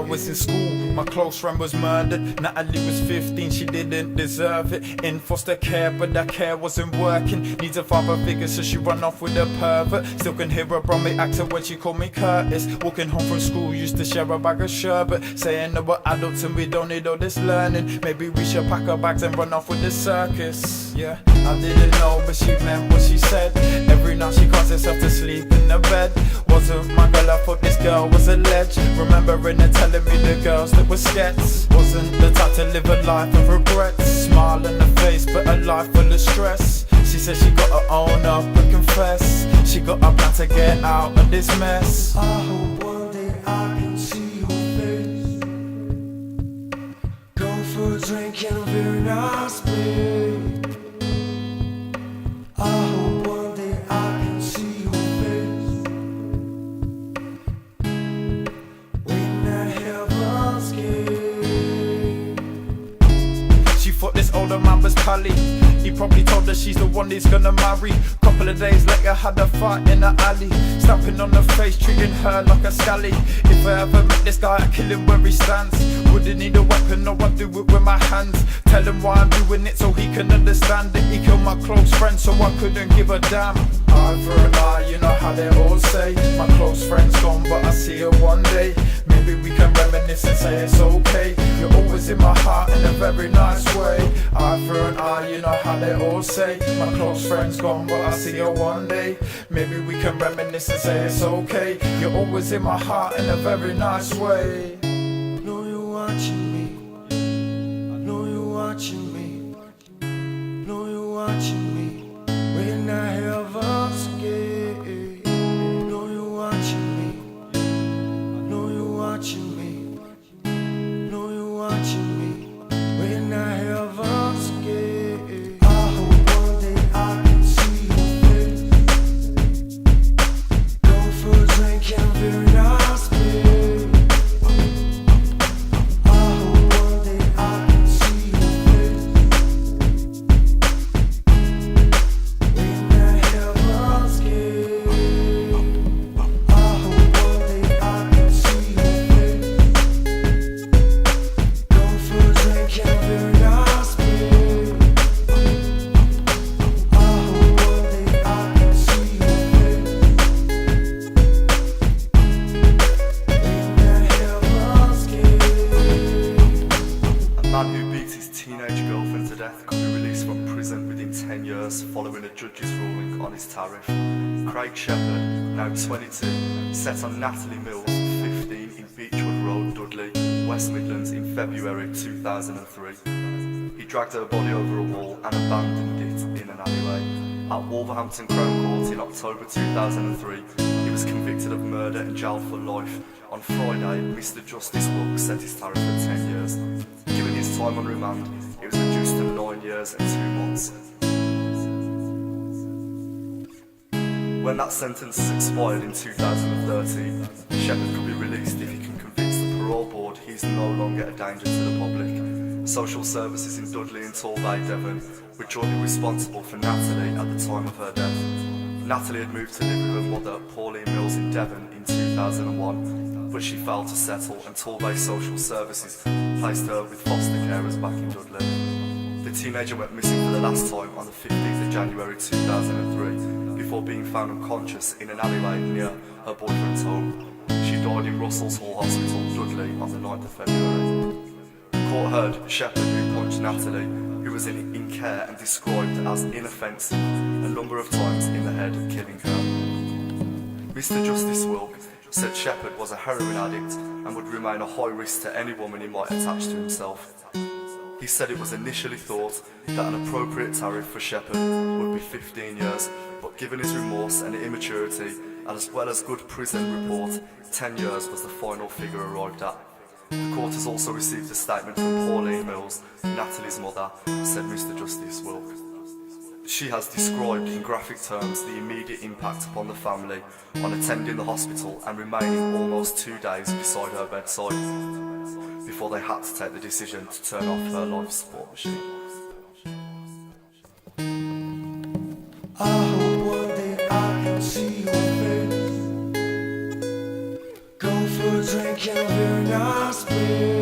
was in school, my close friend was murdered. Natalie was 15, she didn't deserve it. In foster care, but that care wasn't working. Needs a father figure, so she run off with a pervert. Still can hear her Brummy accent when she called me Curtis. Walking home from school, used to share a bag of sherbet, saying that we're adults and we don't need all this learning. Maybe we should pack our bags and run off with the circus. Yeah, I didn't know, but she meant what she said. Every night she caused herself to sleep in the bed. Wasn't my girl, I thought this girl was a ledge. Remembering her telling me the girls that were skets. Wasn't the type to live a life of regrets. Smile on her face, but a life full of stress. She said she gotta own up and confess. She got a plan to get out of this mess. I hope one day I can see your face. Go for a drink in a very nice place. I hope one day I can see your face. Waiting at heaven's gate. She thought this older man was Pally. He probably told her she's the one he's gonna marry. Couple of days later had a fight in the alley. Stamping on her face, treating her like a scally. If I ever met this guy, I'd kill him where he stands. Wouldn't need a weapon, no, I'd do it with my hands. Tell him why I'm doing it so he can understand it. He killed my close friend so I couldn't give a damn. Eye for an eye, you know how they all say. My close friend's gone but I see her one day. Maybe we can reminisce and say it's okay. You're always in my heart in a very nice way. Eye for an eye, you know how they all say. My close friend's gone but I see her one day. Maybe we can reminisce and say it's okay. You're always in my heart in a very nice way. Know you're watching me. I know you're watching me. Know you're watching me. When I have us gate. Know you're watching me. I know you're watching me. Know you're watching me. When I have us gate. I hope one day I can see your face. Go for a drink in a very nice place. I hope one day I can see your face. When I have us gate. I hope one day I can see your face. Go for a drink in a very nice place. I hope one day I can see your face. When I have us gate. A man who beats his teenage girlfriend to death could be released from prison within 10 years following a judge's ruling on his tariff. Craig Shepherd, now 22, set on Natalie Mills, 15, in Beechwood Road, Dudley, West Midlands in February 2003. He dragged her body over a wall and abandoned it in an alleyway. At Wolverhampton Crown Court in October 2003, he was convicted of murder and jailed for life. On Friday, Mr Justice Wilkes set his tariff at 10 years. Given his time on remand, it was reduced to 9 years and 2 months. When that sentence expired in 2013, Shepherd could be released if he can convince the parole board he's no longer a danger to the public. Social services in Dudley and Torbay, Devon, were jointly responsible for Natalie at the time of her death. Natalie had moved to live with her mother, Pauline Mills, in Devon in 2001, but she failed to settle and Torbay Social Services placed her with foster carers back in Dudley. The teenager went missing for the last time on the 15th of January 2003 before being found unconscious in an alleyway near her boyfriend's home. She died in Russell's Hall Hospital, Dudley, on the 9th of February. The court heard Shepherd, who punched Natalie, who was in care and described as inoffensive, a number of times in the head, killing her. Mr Justice Wilk said Shepherd was a heroin addict and would remain a high risk to any woman he might attach to himself. He said it was initially thought that an appropriate tariff for Shepherd would be 15 years, but given his remorse and immaturity, as well as good prison report, 10 years was the final figure arrived at. The court has also received a statement from Pauline Mills, Natalie's mother, said Mr Justice Wilk. She has described in graphic terms the immediate impact upon the family on attending the hospital and remaining almost 2 days beside her bedside before they had to take the decision to turn off her life support machine. I hope one day I can see your face. Go for a drink and a very nice gospel.